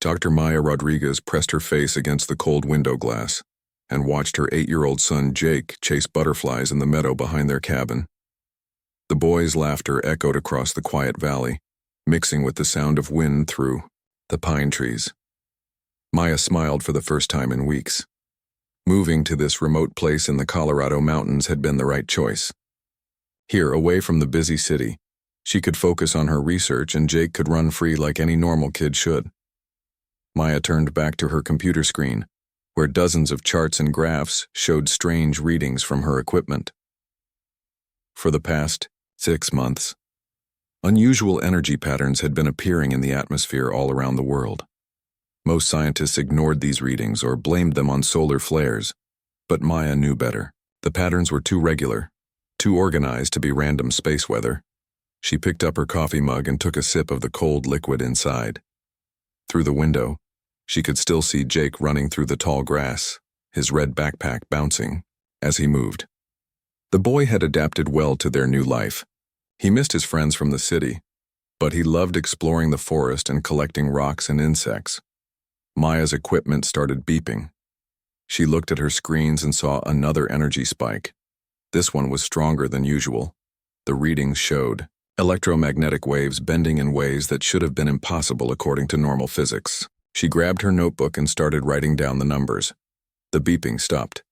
Dr. Maya Rodriguez pressed her face against the cold window glass and watched her 8-year-old son Jake chase butterflies in the meadow behind their cabin. The boy's laughter echoed across the quiet valley, mixing with the sound of wind through the pine trees. Maya smiled for the first time in weeks. Moving to this remote place in the Colorado mountains had been the right choice. Here, away from the busy city, she could focus on her research and Jake could run free like any normal kid should. Maya turned back to her computer screen, where dozens of charts and graphs showed strange readings from her equipment. For the past 6 months, unusual energy patterns had been appearing in the atmosphere all around the world. Most scientists ignored these readings or blamed them on solar flares, but Maya knew better. The patterns were too regular, too organized to be random space weather. She picked up her coffee mug and took a sip of the cold liquid inside. Through the window, she could still see Jake running through the tall grass, his red backpack bouncing as he moved. The boy had adapted well to their new life. He missed his friends from the city, but he loved exploring the forest and collecting rocks and insects. Maya's equipment started beeping. She looked at her screens and saw another energy spike. This one was stronger than usual. The readings showed electromagnetic waves bending in ways that should have been impossible according to normal physics. She grabbed her notebook and started writing down the numbers. The beeping stopped.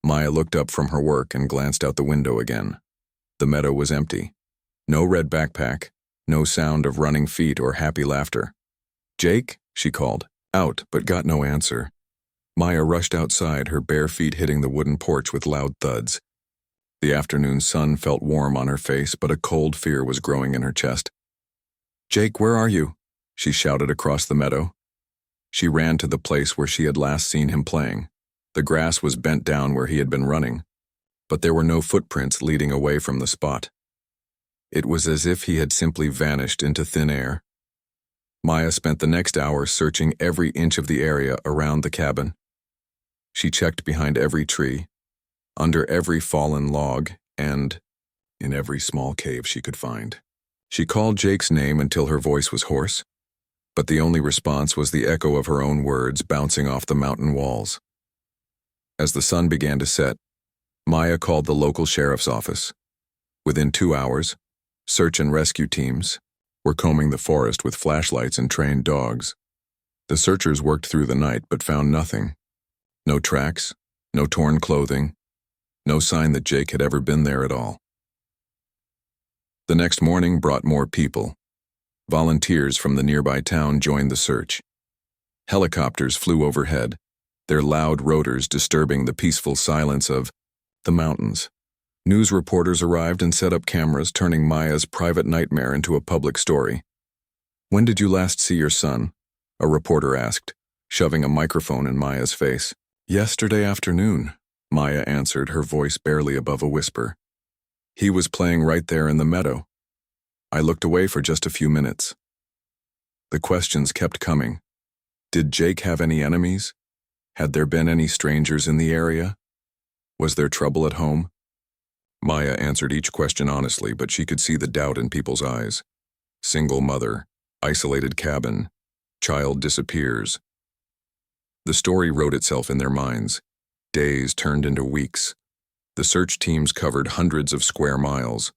Maya looked up from her work and glanced out the window again. The meadow was empty. No red backpack, no sound of running feet or happy laughter. "Jake?" she called. Out, but got no answer. Maya rushed outside, her bare feet hitting the wooden porch with loud thuds. The afternoon sun felt warm on her face, but a cold fear was growing in her chest. "Jake, where are you?" she shouted across the meadow. She ran to the place where she had last seen him playing. The grass was bent down where he had been running, but there were no footprints leading away from the spot. It was as if he had simply vanished into thin air. Maya spent the next hour searching every inch of the area around the cabin. She checked behind every tree, under every fallen log, and in every small cave she could find. She called Jake's name until her voice was hoarse, but the only response was the echo of her own words bouncing off the mountain walls. As the sun began to set, Maya called the local sheriff's office. Within 2 hours, search and rescue teams were combing the forest with flashlights and trained dogs. The searchers worked through the night but found nothing. No tracks, no torn clothing, no sign that Jake had ever been there at all. The next morning brought more people. Volunteers from the nearby town joined the search. Helicopters flew overhead, their loud rotors disturbing the peaceful silence of the mountains. News reporters arrived and set up cameras, turning Maya's private nightmare into a public story. "When did you last see your son?" a reporter asked, shoving a microphone in Maya's face. "Yesterday afternoon," Maya answered, her voice barely above a whisper. "He was playing right there in the meadow. I looked away for just a few minutes." The questions kept coming. Did Jake have any enemies? Had there been any strangers in the area? Was there trouble at home? Maya answered each question honestly, but she could see the doubt in people's eyes. Single mother, isolated cabin, child disappears. The story wrote itself in their minds. Days turned into weeks. The search teams covered hundreds of square miles.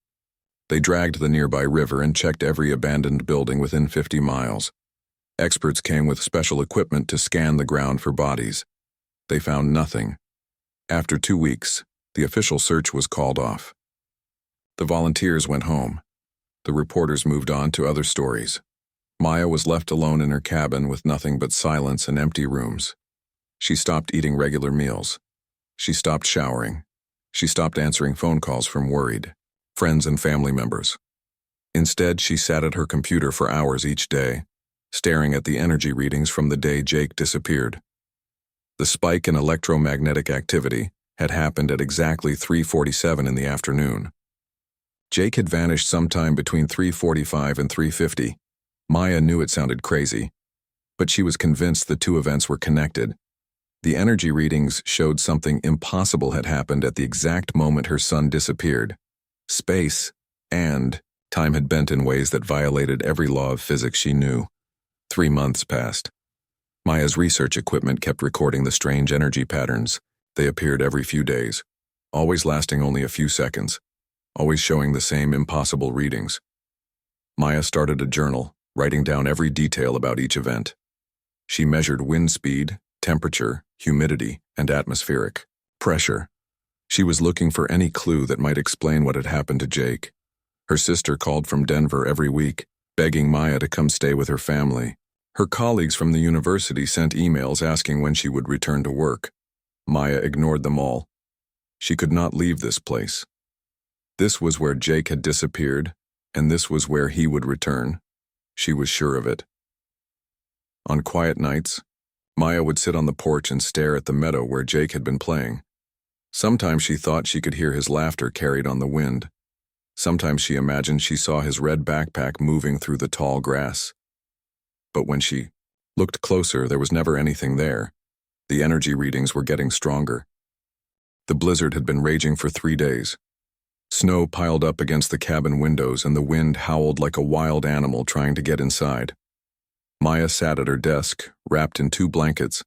They dragged the nearby river and checked every abandoned building within 50 miles. Experts came with special equipment to scan the ground for bodies. They found nothing. After 2 weeks, the official search was called off. The volunteers went home. The reporters moved on to other stories. Maya was left alone in her cabin with nothing but silence and empty rooms. She stopped eating regular meals. She stopped showering. She stopped answering phone calls from worried friends and family members. Instead, she sat at her computer for hours each day, staring at the energy readings from the day Jake disappeared. The spike in electromagnetic activity had happened at exactly 3:47 in the afternoon. Jake had vanished sometime between 3:45 and 3:50. Maya knew it sounded crazy, but she was convinced the two events were connected. The energy readings showed something impossible had happened at the exact moment her son disappeared. Space and time had bent in ways that violated every law of physics she knew. 3 months passed. Maya's research equipment kept recording the strange energy patterns. They appeared every few days, always lasting only a few seconds, always showing the same impossible readings. Maya started a journal, writing down every detail about each event. She measured wind speed, temperature, humidity, and atmospheric pressure. She was looking for any clue that might explain what had happened to Jake. Her sister called from Denver every week, begging Maya to come stay with her family. Her colleagues from the university sent emails asking when she would return to work. Maya ignored them all. She could not leave this place. This was where Jake had disappeared, and this was where he would return. She was sure of it. On quiet nights, Maya would sit on the porch and stare at the meadow where Jake had been playing. Sometimes she thought she could hear his laughter carried on the wind. Sometimes she imagined she saw his red backpack moving through the tall grass. But when she looked closer, there was never anything there. The energy readings were getting stronger. The blizzard had been raging for 3 days. Snow piled up against the cabin windows and the wind howled like a wild animal trying to get inside. Maya sat at her desk, wrapped in 2 blankets,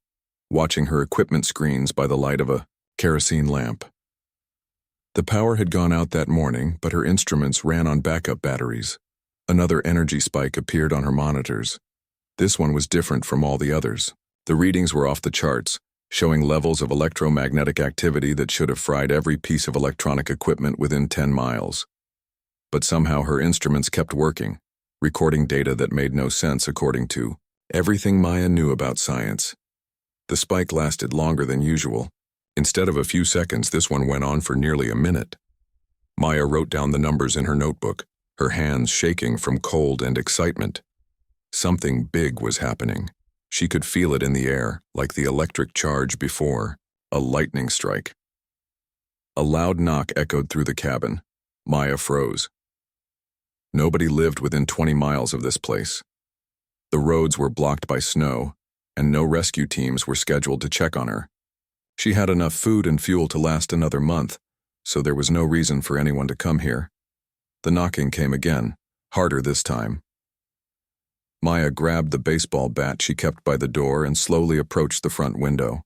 watching her equipment screens by the light of a kerosene lamp. The power had gone out that morning, but her instruments ran on backup batteries. Another energy spike appeared on her monitors. This one was different from all the others. The readings were off the charts, showing levels of electromagnetic activity that should have fried every piece of electronic equipment within 10 miles. But somehow her instruments kept working, recording data that made no sense according to everything Maya knew about science. The spike lasted longer than usual. Instead of a few seconds, this one went on for nearly a minute. Maya wrote down the numbers in her notebook, her hands shaking from cold and excitement. Something big was happening. She could feel it in the air, like the electric charge before, a lightning strike. A loud knock echoed through the cabin. Maya froze. Nobody lived within 20 miles of this place. The roads were blocked by snow, and no rescue teams were scheduled to check on her. She had enough food and fuel to last another month, so there was no reason for anyone to come here. The knocking came again, harder this time. Maya grabbed the baseball bat she kept by the door and slowly approached the front window.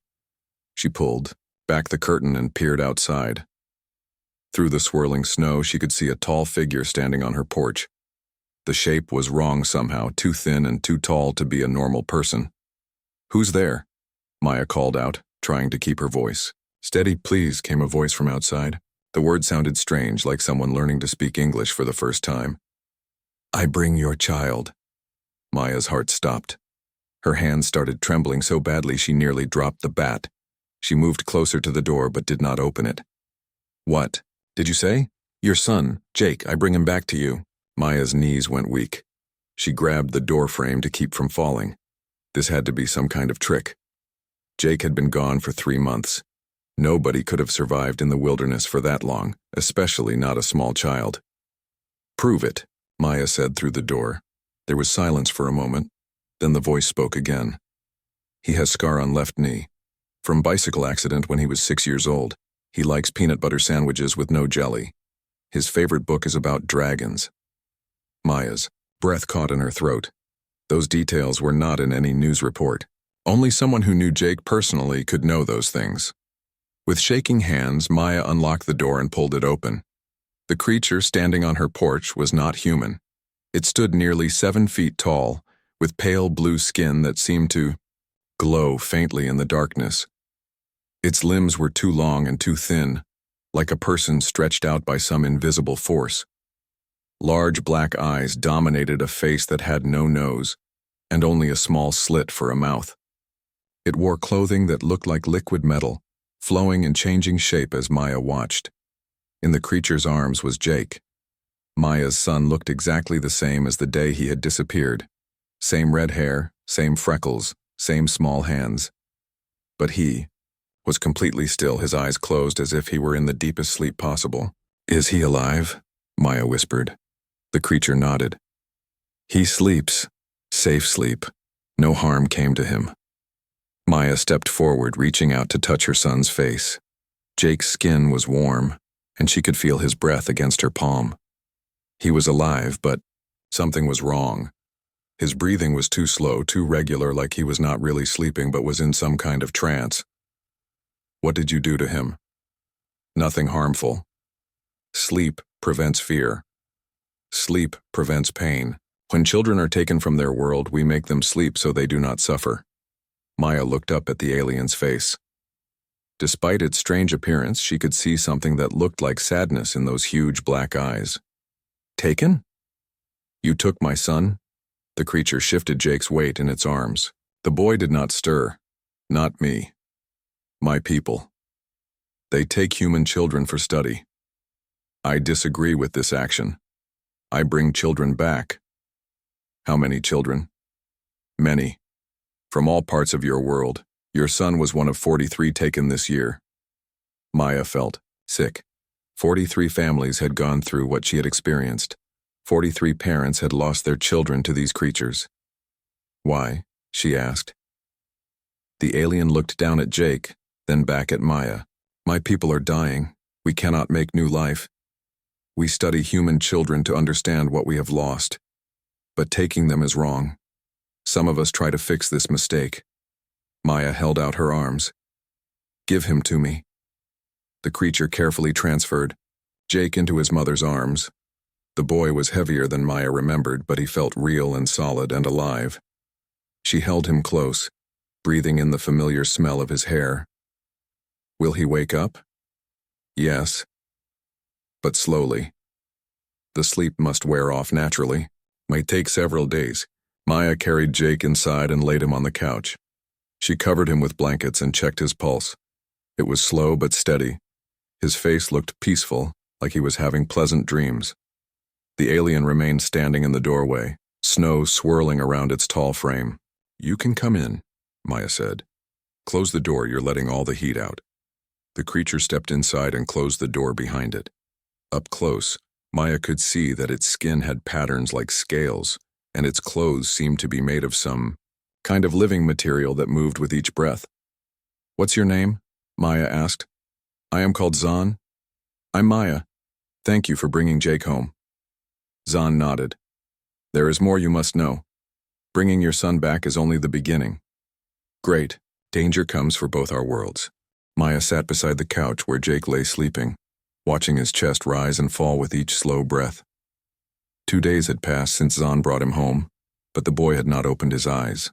She pulled back the curtain and peered outside. Through the swirling snow, she could see a tall figure standing on her porch. The shape was wrong somehow, too thin and too tall to be a normal person. "Who's there?" Maya called out, trying to keep her voice. "Steady, please," came a voice from outside. The word sounded strange, like someone learning to speak English for the first time. "I bring your child." Maya's heart stopped. Her hands started trembling so badly she nearly dropped the bat. She moved closer to the door but did not open it. "What did you say?" "Your son, Jake, I bring him back to you." Maya's knees went weak. She grabbed the door frame to keep from falling. This had to be some kind of trick. Jake had been gone for 3 months. Nobody could have survived in the wilderness for that long, especially not a small child. "Prove it," Maya said through the door. There was silence for a moment. Then the voice spoke again. "He has scar on left knee. From bicycle accident when he was 6 years old. He likes peanut butter sandwiches with no jelly. His favorite book is about dragons." Maya's breath caught in her throat. Those details were not in any news report. Only someone who knew Jake personally could know those things. With shaking hands, Maya unlocked the door and pulled it open. The creature standing on her porch was not human. It stood nearly 7 feet tall, with pale blue skin that seemed to glow faintly in the darkness. Its limbs were too long and too thin, like a person stretched out by some invisible force. Large black eyes dominated a face that had no nose, and only a small slit for a mouth. It wore clothing that looked like liquid metal, flowing and changing shape as Maya watched. In the creature's arms was Jake. Maya's son looked exactly the same as the day he had disappeared. Same red hair, same freckles, same small hands. But he was completely still, his eyes closed as if he were in the deepest sleep possible. "Is he alive?" Maya whispered. The creature nodded. "He sleeps. Safe sleep. No harm came to him." Maya stepped forward, reaching out to touch her son's face. Jake's skin was warm, and she could feel his breath against her palm. He was alive, but something was wrong. His breathing was too slow, too regular, like he was not really sleeping but was in some kind of trance. What did you do to him? Nothing harmful. Sleep prevents fear. Sleep prevents pain. When children are taken from their world, we make them sleep so they do not suffer. Maya looked up at the alien's face. Despite its strange appearance, she could see something that looked like sadness in those huge black eyes. Taken? You took my son? The creature shifted Jake's weight in its arms. The boy did not stir. Not me. My people. They take human children for study. I disagree with this action. I bring children back. How many children? Many. From all parts of your world. Your son was one of 43 taken this year. Maya felt sick. 43 families had gone through what she had experienced. 43 parents had lost their children to these creatures. Why? She asked. The alien looked down at Jake, then back at Maya. My people are dying. We cannot make new life. We study human children to understand what we have lost. But taking them is wrong. Some of us try to fix this mistake. Maya held out her arms. Give him to me. The creature carefully transferred Jake into his mother's arms. The boy was heavier than Maya remembered, but he felt real and solid and alive. She held him close, breathing in the familiar smell of his hair. Will he wake up? Yes. But slowly. The sleep must wear off naturally. Might take several days. Maya carried Jake inside and laid him on the couch. She covered him with blankets and checked his pulse. It was slow but steady. His face looked peaceful, like he was having pleasant dreams. The alien remained standing in the doorway, snow swirling around its tall frame. You can come in, Maya said. Close the door, you're letting all the heat out. The creature stepped inside and closed the door behind it. Up close, Maya could see that its skin had patterns like scales, and its clothes seemed to be made of some kind of living material that moved with each breath. What's your name? Maya asked. I am called Zahn. I'm Maya. Thank you for bringing Jake home. Zahn nodded. There is more you must know. Bringing your son back is only the beginning. Great. Danger comes for both our worlds. Maya sat beside the couch where Jake lay sleeping, watching his chest rise and fall with each slow breath. 2 days had passed since Zahn brought him home, but the boy had not opened his eyes.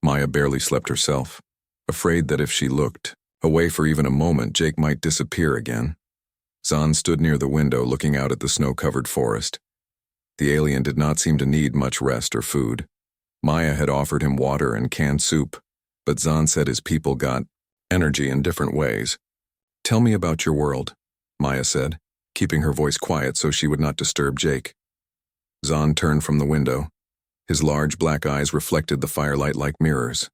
Maya barely slept herself, afraid that if she looked away for even a moment, Jake might disappear again. Zahn stood near the window looking out at the snow-covered forest. The alien did not seem to need much rest or food. Maya had offered him water and canned soup, but Zahn said his people got energy in different ways. Tell me about your world, Maya said, keeping her voice quiet so she would not disturb Jake. Zahn turned from the window. His large black eyes reflected the firelight like mirrors.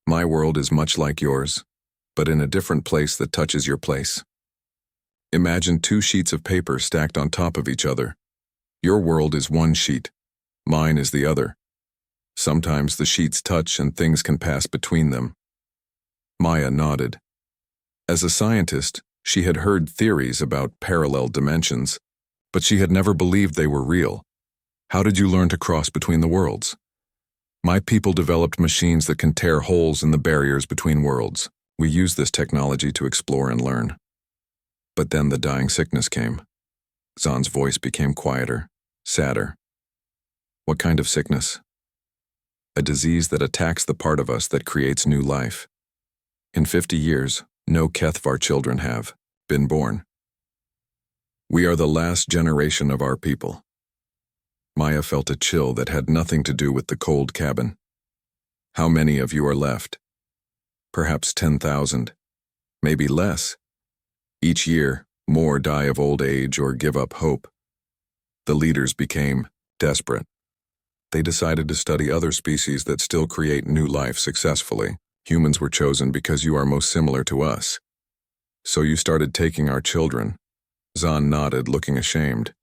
My world is much like yours, but in a different place that touches your place. Imagine 2 sheets of paper stacked on top of each other. Your world is one sheet. Mine is the other. Sometimes the sheets touch and things can pass between them. Maya nodded. As a scientist, she had heard theories about parallel dimensions, but she had never believed they were real. How did you learn to cross between the worlds? My people developed machines that can tear holes in the barriers between worlds. We use this technology to explore and learn. But then the dying sickness came. Zahn's voice became quieter, sadder. What kind of sickness? A disease that attacks the part of us that creates new life. In 50 years, no Kethvar children have been born. We are the last generation of our people. Maya felt a chill that had nothing to do with the cold cabin. How many of you are left? Perhaps 10,000. Maybe less. Each year, more die of old age or give up hope. The leaders became desperate. They decided to study other species that still create new life successfully. Humans were chosen because you are most similar to us. So you started taking our children. Zahn nodded, looking ashamed.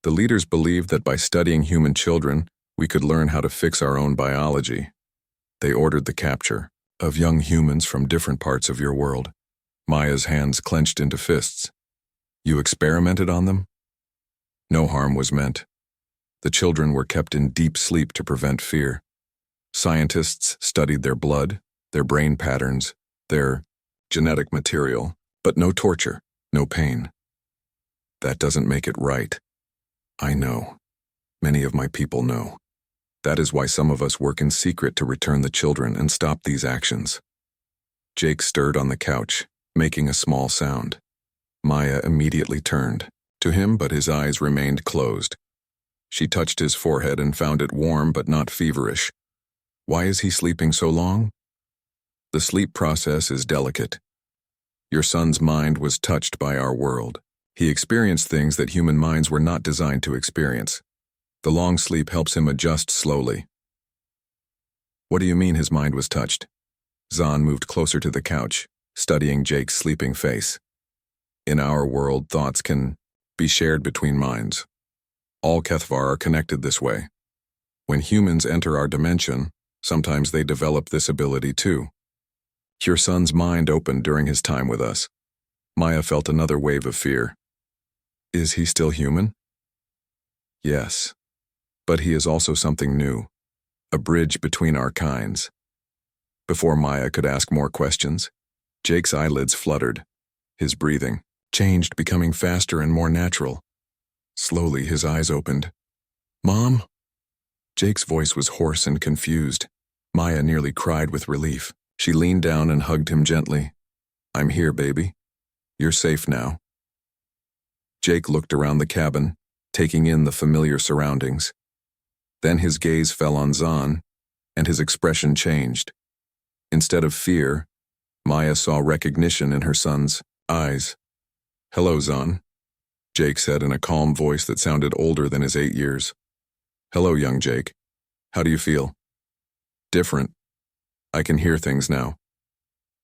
The leaders believed that by studying human children, we could learn how to fix our own biology. They ordered the capture of young humans from different parts of your world. Maya's hands clenched into fists. You experimented on them? No harm was meant. The children were kept in deep sleep to prevent fear. Scientists studied their blood, their brain patterns, their genetic material, but no torture, no pain. That doesn't make it right. I know. Many of my people know. That is why some of us work in secret to return the children and stop these actions. Jake stirred on the couch, making a small sound. Maya immediately turned to him, but his eyes remained closed. She touched his forehead and found it warm but not feverish. Why is he sleeping so long? The sleep process is delicate. Your son's mind was touched by our world. He experienced things that human minds were not designed to experience. The long sleep helps him adjust slowly. What do you mean his mind was touched? Zahn moved closer to the couch, studying Jake's sleeping face. In our world, thoughts can be shared between minds. All Kethvar are connected this way. When humans enter our dimension, sometimes they develop this ability too. Your son's mind opened during his time with us. Maya felt another wave of fear. Is he still human? Yes. But he is also something new, a bridge between our kinds. Before Maya could ask more questions, Jake's eyelids fluttered. His breathing changed, becoming faster and more natural. Slowly, his eyes opened. Mom? Jake's voice was hoarse and confused. Maya nearly cried with relief. She leaned down and hugged him gently. I'm here, baby. You're safe now. Jake looked around the cabin, taking in the familiar surroundings. Then his gaze fell on Zahn, and his expression changed. Instead of fear, Maya saw recognition in her son's eyes. Hello, Zahn, Jake said in a calm voice that sounded older than his 8 years. Hello, young Jake. How do you feel? Different. I can hear things now.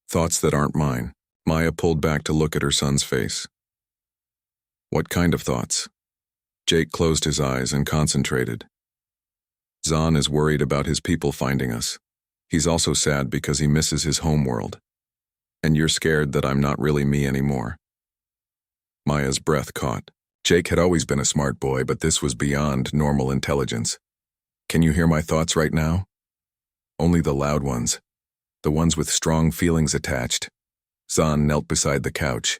Thoughts that aren't mine. Maya pulled back to look at her son's face. What kind of thoughts? Jake closed his eyes and concentrated. Zahn is worried about his people finding us. He's also sad because he misses his home world. And you're scared that I'm not really me anymore. Maya's breath caught. Jake had always been a smart boy, but this was beyond normal intelligence. Can you hear my thoughts right now? Only the loud ones. The ones with strong feelings attached. Zahn knelt beside the couch.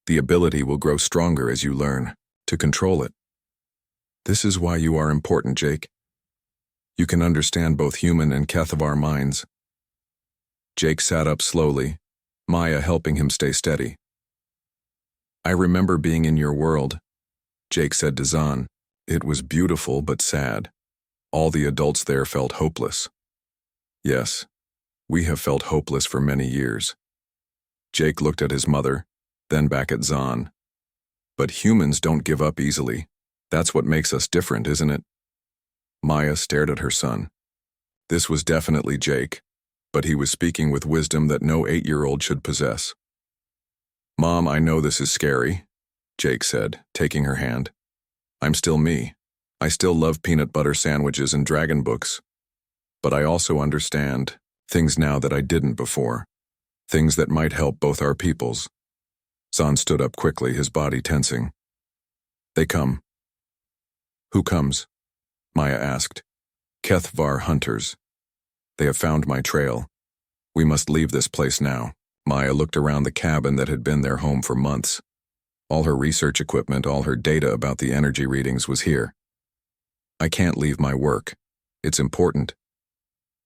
The ability will grow stronger as you learn to control it. This is why you are important, Jake. You can understand both human and Kethvar minds. Jake sat up slowly, Maya helping him stay steady. I remember being in your world, Jake said to Zahn. It was beautiful but sad. All the adults there felt hopeless. Yes, we have felt hopeless for many years. Jake looked at his mother, then back at Zahn. But humans don't give up easily. That's what makes us different, isn't it? Maya stared at her son. This was definitely Jake, but he was speaking with wisdom that no 8-year-old should possess. Mom, I know this is scary, Jake said, taking her hand. I'm still me. I still love peanut butter sandwiches and dragon books. But I also understand things now that I didn't before. Things that might help both our peoples. Zahn stood up quickly, his body tensing. They come. Who comes? Maya asked. Kethvar hunters. They have found my trail. We must leave this place now. Maya looked around the cabin that had been their home for months. All her research equipment, all her data about the energy readings was here. I can't leave my work. It's important.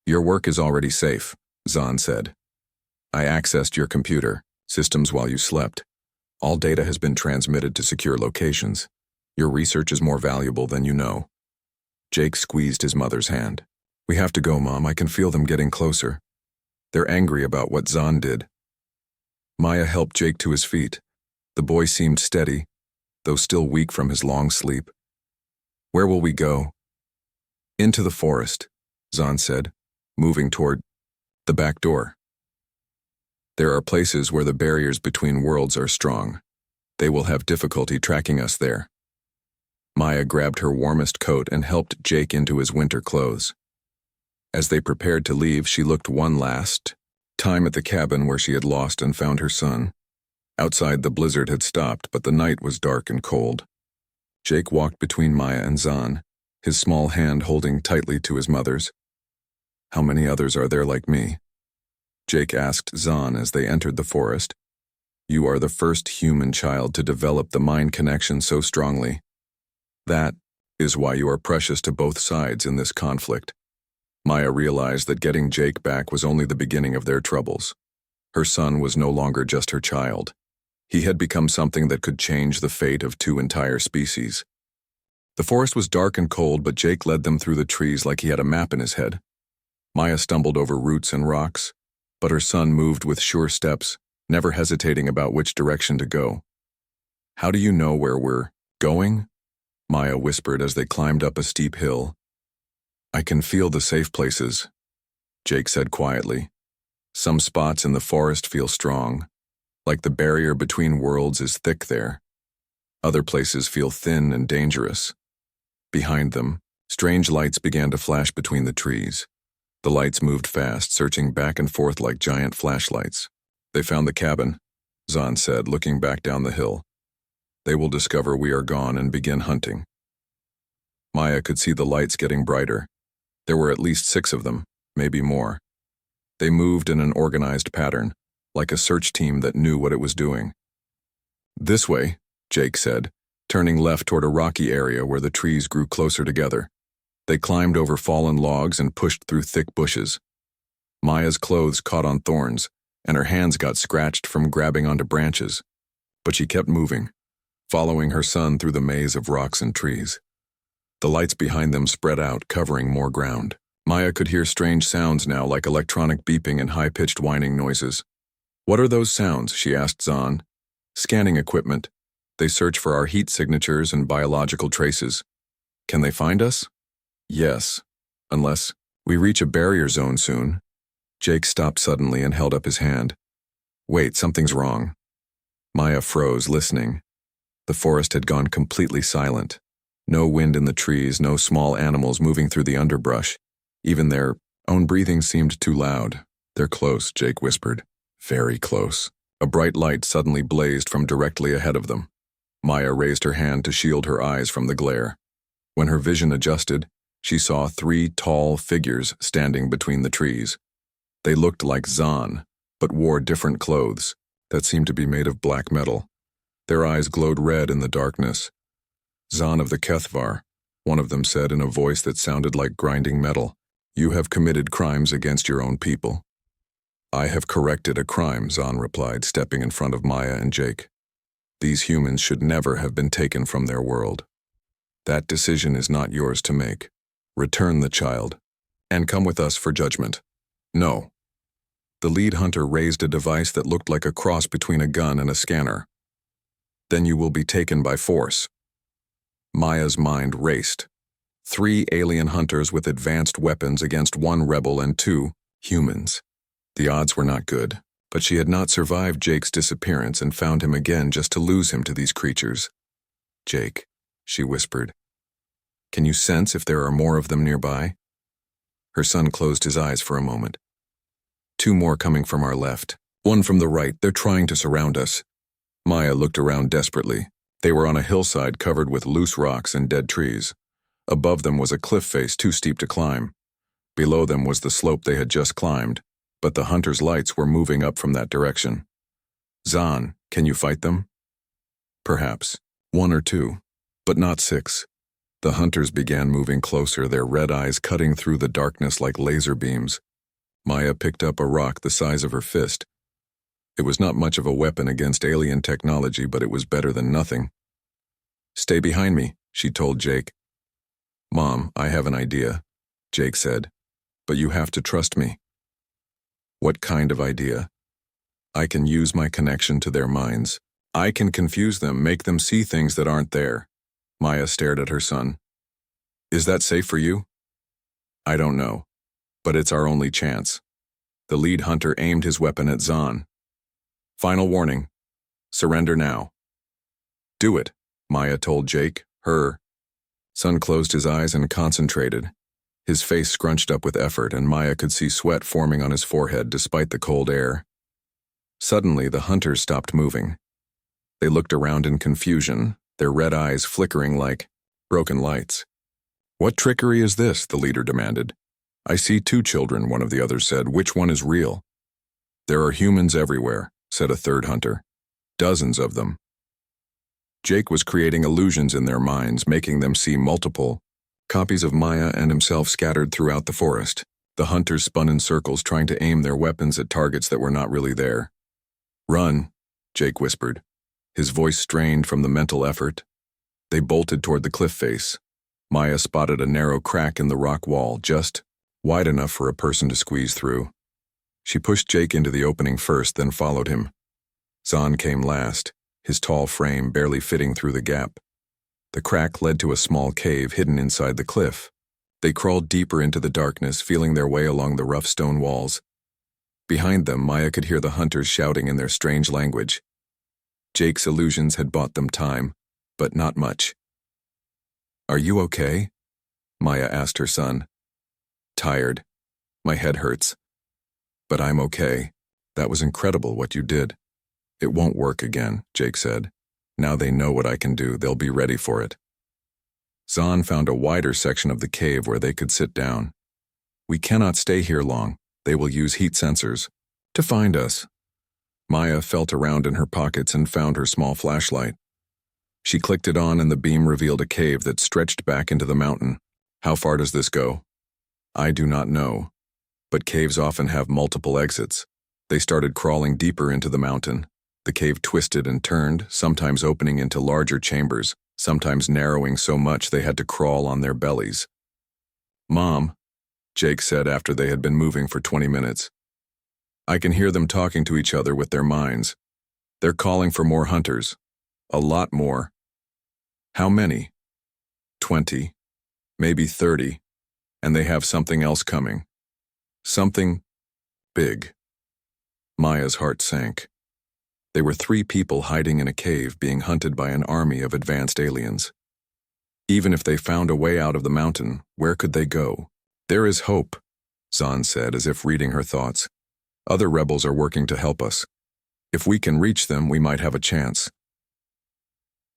Your work is already safe, Zahn said. I accessed your computer systems while you slept. All data has been transmitted to secure locations. Your research is more valuable than you know. Jake squeezed his mother's hand. We have to go, Mom. I can feel them getting closer. They're angry about what Zahn did. Maya helped Jake to his feet. The boy seemed steady, though still weak from his long sleep. Where will we go? Into the forest, Zahn said, moving toward the back door. There are places where the barriers between worlds are strong. They will have difficulty tracking us there. Maya grabbed her warmest coat and helped Jake into his winter clothes. As they prepared to leave, she looked one last time at the cabin where she had lost and found her son. Outside, the blizzard had stopped, but the night was dark and cold. Jake walked between Maya and Zahn, his small hand holding tightly to his mother's. How many others are there like me? Jake asked Zahn as they entered the forest. You are the first human child to develop the mind connection so strongly. That is why you are precious to both sides in this conflict. Maya realized that getting Jake back was only the beginning of their troubles. Her son was no longer just her child. He had become something that could change the fate of two entire species. The forest was dark and cold, but Jake led them through the trees like he had a map in his head. Maya stumbled over roots and rocks, but her son moved with sure steps, never hesitating about which direction to go. How do you know where we're going? Maya whispered as they climbed up a steep hill. I can feel the safe places, Jake said quietly. Some spots in the forest feel strong, like the barrier between worlds is thick there. Other places feel thin and dangerous. Behind them, strange lights began to flash between the trees. The lights moved fast, searching back and forth like giant flashlights. They found the cabin, Zahn said, looking back down the hill. They will discover we are gone and begin hunting. Maya could see the lights getting brighter. There were at least 6 of them, maybe more. They moved in an organized pattern, like a search team that knew what it was doing. This way, Jake said, turning left toward a rocky area where the trees grew closer together. They climbed over fallen logs and pushed through thick bushes. Maya's clothes caught on thorns, and her hands got scratched from grabbing onto branches. But she kept moving, following her son through the maze of rocks and trees. The lights behind them spread out, covering more ground. Maya could hear strange sounds now, like electronic beeping and high-pitched whining noises. What are those sounds? She asked Zahn. Scanning equipment. They search for our heat signatures and biological traces. Can they find us? Yes, unless we reach a barrier zone soon. Jake stopped suddenly and held up his hand. Wait, something's wrong. Maya froze, listening. The forest had gone completely silent. No wind in the trees, no small animals moving through the underbrush. Even their own breathing seemed too loud. They're close, Jake whispered. Very close. A bright light suddenly blazed from directly ahead of them. Maya raised her hand to shield her eyes from the glare. When her vision adjusted, she saw 3 tall figures standing between the trees. They looked like Zahn, but wore different clothes that seemed to be made of black metal. Their eyes glowed red in the darkness. Zahn of the Kethvar, one of them said in a voice that sounded like grinding metal. You have committed crimes against your own people. I have corrected a crime, Zahn replied, stepping in front of Maya and Jake. These humans should never have been taken from their world. That decision is not yours to make. Return the child, and come with us for judgment. No. The lead hunter raised a device that looked like a cross between a gun and a scanner. Then you will be taken by force. Maya's mind raced. 3 alien hunters with advanced weapons against 1 rebel and 2 humans. The odds were not good, but she had not survived Jake's disappearance and found him again just to lose him to these creatures. Jake, she whispered. Can you sense if there are more of them nearby? Her son closed his eyes for a moment. 2 more coming from our left. 1 from the right. They're trying to surround us. Maya looked around desperately. They were on a hillside covered with loose rocks and dead trees. Above them was a cliff face too steep to climb. Below them was the slope they had just climbed, but the hunters' lights were moving up from that direction. Zahn, can you fight them? Perhaps. 1 or 2, but not 6. The hunters began moving closer, their red eyes cutting through the darkness like laser beams. Maya picked up a rock the size of her fist. It was not much of a weapon against alien technology, but it was better than nothing. Stay behind me, she told Jake. Mom, I have an idea, Jake said, but you have to trust me. What kind of idea? I can use my connection to their minds. I can confuse them, make them see things that aren't there. Maya stared at her son. Is that safe for you? I don't know, but it's our only chance. The lead hunter aimed his weapon at Zahn. Final warning. Surrender now. Do it, Maya told Jake. Her son closed his eyes and concentrated. His face scrunched up with effort, and Maya could see sweat forming on his forehead despite the cold air. Suddenly, the hunters stopped moving. They looked around in confusion, their red eyes flickering like broken lights. What trickery is this? The leader demanded. I see 2 children, one of the others said. Which one is real? There are humans everywhere, said a third hunter. Dozens of them. Jake was creating illusions in their minds, making them see multiple copies of Maya and himself scattered throughout the forest. The hunters spun in circles, trying to aim their weapons at targets that were not really there. Run, Jake whispered, his voice strained from the mental effort. They bolted toward the cliff face. Maya spotted a narrow crack in the rock wall, just wide enough for a person to squeeze through. She pushed Jake into the opening first, then followed him. Zahn came last, his tall frame barely fitting through the gap. The crack led to a small cave hidden inside the cliff. They crawled deeper into the darkness, feeling their way along the rough stone walls. Behind them, Maya could hear the hunters shouting in their strange language. Jake's illusions had bought them time, but not much. Are you okay? Maya asked her son. Tired. My head hurts. But I'm okay. That was incredible what you did. It won't work again, Jake said. Now they know what I can do. They'll be ready for it. Zahn found a wider section of the cave where they could sit down. We cannot stay here long. They will use heat sensors to find us. Maya felt around in her pockets and found her small flashlight. She clicked it on and the beam revealed a cave that stretched back into the mountain. How far does this go? I do not know. But caves often have multiple exits. They started crawling deeper into the mountain. The cave twisted and turned, sometimes opening into larger chambers, sometimes narrowing so much they had to crawl on their bellies. Mom, Jake said after they had been moving for 20 minutes. I can hear them talking to each other with their minds. They're calling for more hunters. A lot more. How many? 20. Maybe 30. And they have something else coming. Something big. Maya's heart sank. They were 3 people hiding in a cave being hunted by an army of advanced aliens. Even if they found a way out of the mountain, where could they go? There is hope, Zahn said as if reading her thoughts. Other rebels are working to help us. If we can reach them, we might have a chance.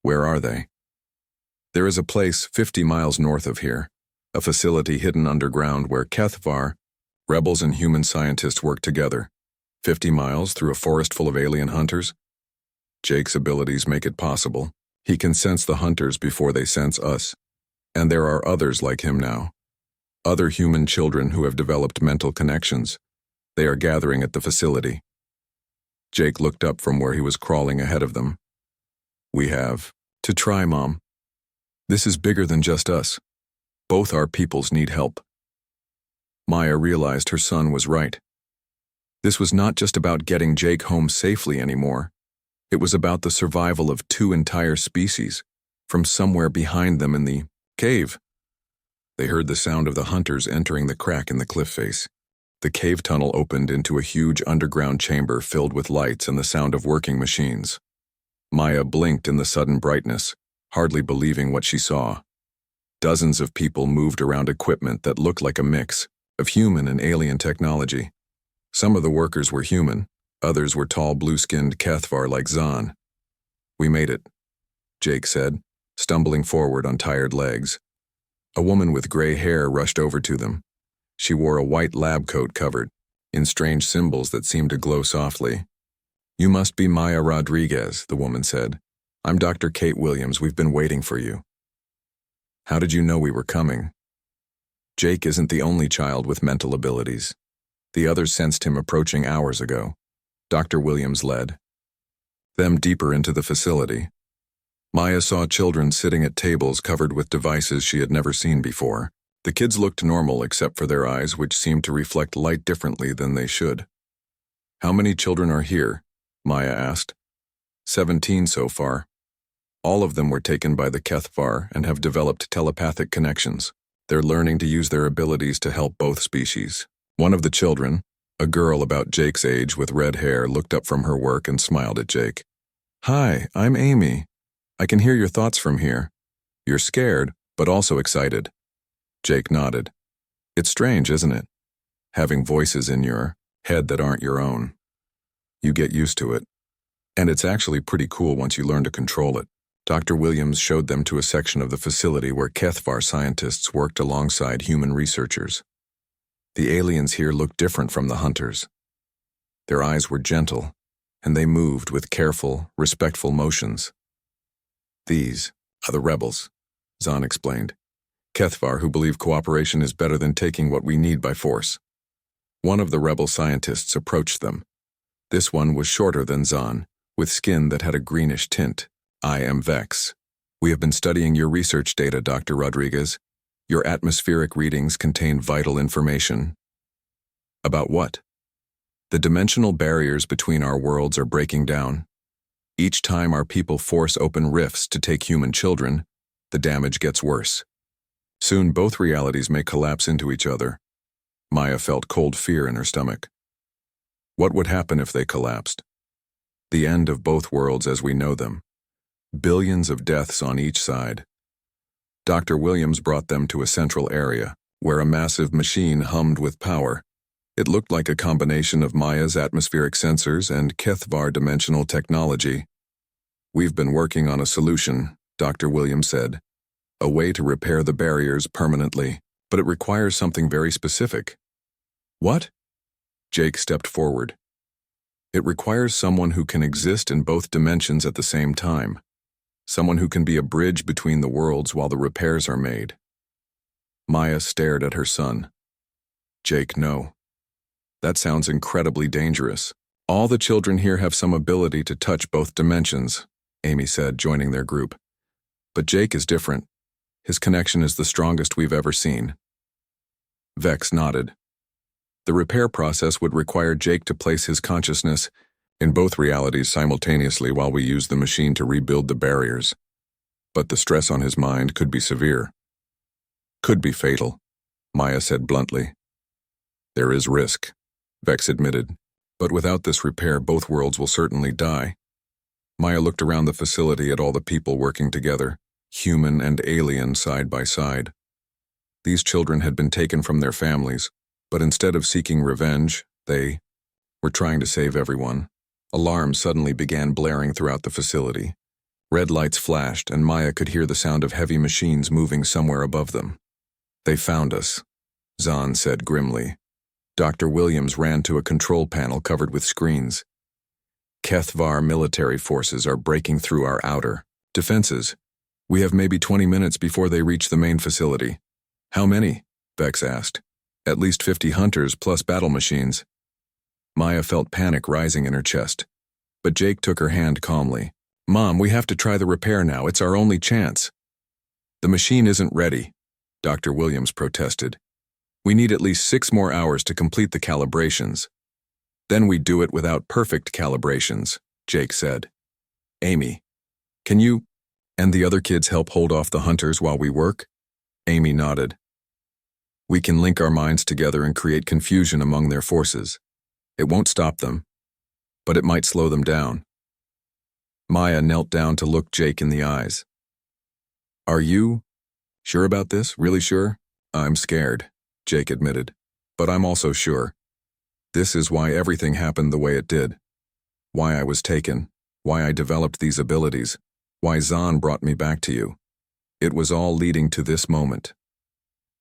Where are they? There is a place 50 miles north of here, a facility hidden underground where Kethvar, rebels and human scientists work together. 50 miles through a forest full of alien hunters? Jake's abilities make it possible. He can sense the hunters before they sense us. And there are others like him now. Other human children who have developed mental connections. They are gathering at the facility. Jake looked up from where he was crawling ahead of them. We have to try, Mom. This is bigger than just us. Both our peoples need help. Maya realized her son was right. This was not just about getting Jake home safely anymore. It was about the survival of 2 entire species, from somewhere behind them in the cave. They heard the sound of the hunters entering the crack in the cliff face. The cave tunnel opened into a huge underground chamber filled with lights and the sound of working machines. Maya blinked in the sudden brightness, hardly believing what she saw. Dozens of people moved around equipment that looked like a mix of human and alien technology. Some of the workers were human, others were tall blue-skinned Kethvar like Zahn. We made it, Jake said, stumbling forward on tired legs. A woman with gray hair rushed over to them. She wore a white lab coat covered in strange symbols that seemed to glow softly. You must be Maya Rodriguez, the woman said. I'm Dr. Kate Williams. We've been waiting for you. How did you know we were coming? Jake isn't the only child with mental abilities. The others sensed him approaching hours ago. Dr. Williams led them deeper into the facility. Maya saw children sitting at tables covered with devices she had never seen before. The kids looked normal except for their eyes, which seemed to reflect light differently than they should. How many children are here? Maya asked. 17 so far. All of them were taken by the Kethvar and have developed telepathic connections. They're learning to use their abilities to help both species. One of the children, a girl about Jake's age with red hair, looked up from her work and smiled at Jake. Hi, I'm Amy. I can hear your thoughts from here. You're scared, but also excited. Jake nodded. It's strange, isn't it? Having voices in your head that aren't your own. You get used to it. And it's actually pretty cool once you learn to control it. Dr. Williams showed them to a section of the facility where Kethvar scientists worked alongside human researchers. The aliens here looked different from the hunters. Their eyes were gentle, and they moved with careful, respectful motions. These are the rebels, Zahn explained. Kethvar who believe cooperation is better than taking what we need by force. One of the rebel scientists approached them. This one was shorter than Zahn, with skin that had a greenish tint. I am Vex. We have been studying your research data, Dr. Rodriguez. Your atmospheric readings contain vital information. About what? The dimensional barriers between our worlds are breaking down. Each time our people force open rifts to take human children, the damage gets worse. Soon both realities may collapse into each other. Maya felt cold fear in her stomach. What would happen if they collapsed? The end of both worlds as we know them. Billions of deaths on each side. Dr. Williams brought them to a central area, where a massive machine hummed with power. It looked like a combination of Maya's atmospheric sensors and Kethvar dimensional technology. We've been working on a solution, Dr. Williams said. A way to repair the barriers permanently, but it requires something very specific. What? Jake stepped forward. It requires someone who can exist in both dimensions at the same time. Someone who can be a bridge between the worlds while the repairs are made. Maya stared at her son. Jake, no. That sounds incredibly dangerous. All the children here have some ability to touch both dimensions, Amy said, joining their group. But Jake is different. His connection is the strongest we've ever seen. Vex nodded. The repair process would require Jake to place his consciousness in both realities simultaneously while we use the machine to rebuild the barriers. But the stress on his mind could be severe. Could be fatal, Maya said bluntly. There is risk, Vex admitted, but without this repair both worlds will certainly die. Maya looked around the facility at all the people working together, human and alien side by side. These children had been taken from their families, but instead of seeking revenge, they were trying to save everyone. Alarms suddenly began blaring throughout the facility. Red lights flashed, and Maya could hear the sound of heavy machines moving somewhere above them. They found us, Zahn said grimly. Dr. Williams ran to a control panel covered with screens. Kethvar military forces are breaking through our outer defenses. We have maybe 20 minutes before they reach the main facility. How many? Vex asked. At least 50 hunters plus battle machines. Maya felt panic rising in her chest. But Jake took her hand calmly. Mom, we have to try the repair now. It's our only chance. The machine isn't ready, Dr. Williams protested. We need at least 6 more hours to complete the calibrations. Then we do it without perfect calibrations, Jake said. Amy, can you and the other kids help hold off the hunters while we work? Amy nodded. We can link our minds together and create confusion among their forces. It won't stop them, but it might slow them down. Maya knelt down to look Jake in the eyes. Are you sure about this? Really sure? I'm scared, Jake admitted, but I'm also sure. This is why everything happened the way it did. Why I was taken, why I developed these abilities, why Zahn brought me back to you. It was all leading to this moment.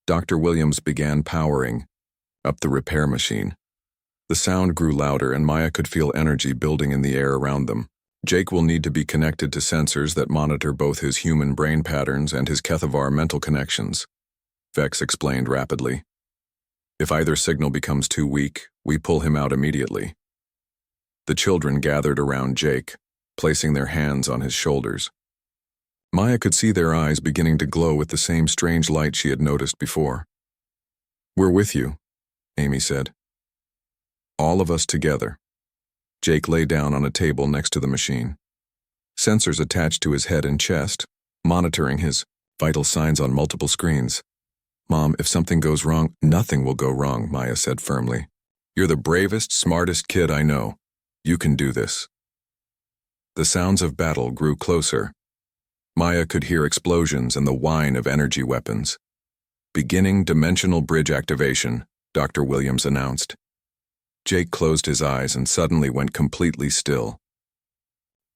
Dr. Williams began powering up the repair machine. The sound grew louder and Maya could feel energy building in the air around them. Jake will need to be connected to sensors that monitor both his human brain patterns and his Kethvar mental connections, Vex explained rapidly. If either signal becomes too weak, we pull him out immediately. The children gathered around Jake, placing their hands on his shoulders. Maya could see their eyes beginning to glow with the same strange light she had noticed before. We're with you, Amy said. All of us together. Jake lay down on a table next to the machine. Sensors attached to his head and chest, monitoring his vital signs on multiple screens. Mom, if something goes wrong, nothing will go wrong, Maya said firmly. You're the bravest, smartest kid I know. You can do this. The sounds of battle grew closer. Maya could hear explosions and the whine of energy weapons. Beginning dimensional bridge activation, Dr. Williams announced. Jake closed his eyes and suddenly went completely still.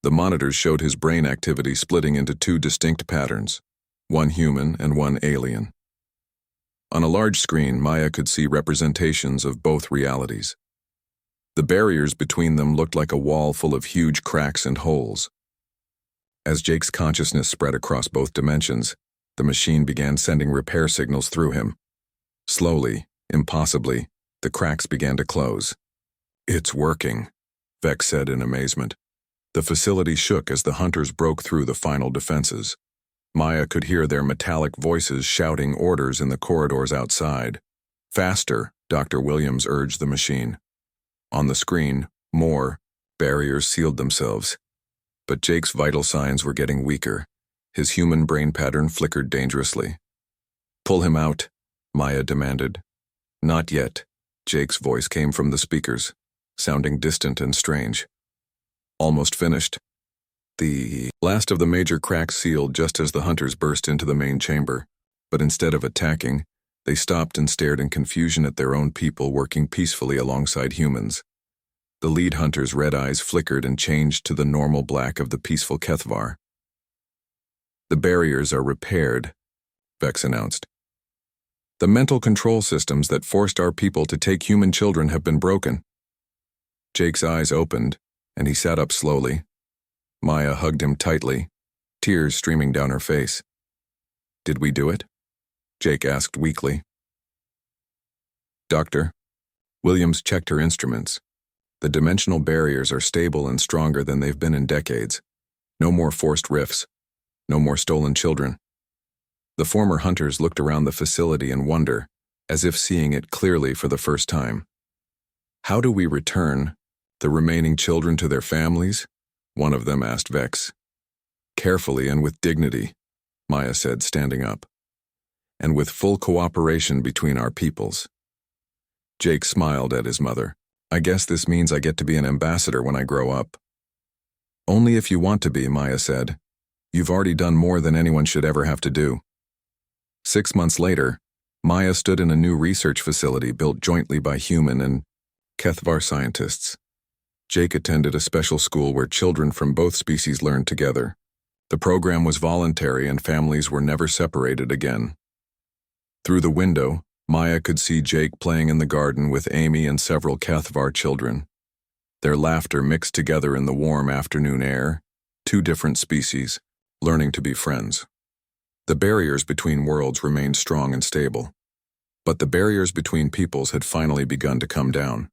The monitors showed his brain activity splitting into two distinct patterns, one human and one alien. On a large screen, Maya could see representations of both realities. The barriers between them looked like a wall full of huge cracks and holes. As Jake's consciousness spread across both dimensions, the machine began sending repair signals through him. Slowly, impossibly, the cracks began to close. "It's working," Vex said in amazement. The facility shook as the hunters broke through the final defenses. Maya could hear their metallic voices shouting orders in the corridors outside. "Faster," Dr. Williams urged the machine. On the screen, more barriers sealed themselves. But Jake's vital signs were getting weaker. His human brain pattern flickered dangerously. "Pull him out," Maya demanded. "Not yet," Jake's voice came from the speakers, sounding distant and strange. "Almost finished." The last of the major cracks sealed just as the hunters burst into the main chamber, but instead of attacking, they stopped and stared in confusion at their own people working peacefully alongside humans. The lead hunter's red eyes flickered and changed to the normal black of the peaceful Kethvar. "The barriers are repaired," Vex announced. "The mental control systems that forced our people to take human children have been broken." Jake's eyes opened, and he sat up slowly. Maya hugged him tightly, tears streaming down her face. "Did we do it?" Jake asked weakly. "Doctor?" Williams checked her instruments. "The dimensional barriers are stable and stronger than they've been in decades. No more forced rifts. No more stolen children." The former hunters looked around the facility in wonder, as if seeing it clearly for the first time. "How do we return the remaining children to their families?" one of them asked Vex. "Carefully and with dignity," Maya said, standing up. "And with full cooperation between our peoples." Jake smiled at his mother. "I guess this means I get to be an ambassador when I grow up." "Only if you want to be," Maya said. "You've already done more than anyone should ever have to do." 6 months later, Maya stood in a new research facility built jointly by human and Kethvar scientists. Jake attended a special school where children from both species learned together. The program was voluntary and families were never separated again. Through the window, Maya could see Jake playing in the garden with Amy and several Kethvar children. Their laughter mixed together in the warm afternoon air, two different species, learning to be friends. The barriers between worlds remained strong and stable. But the barriers between peoples had finally begun to come down.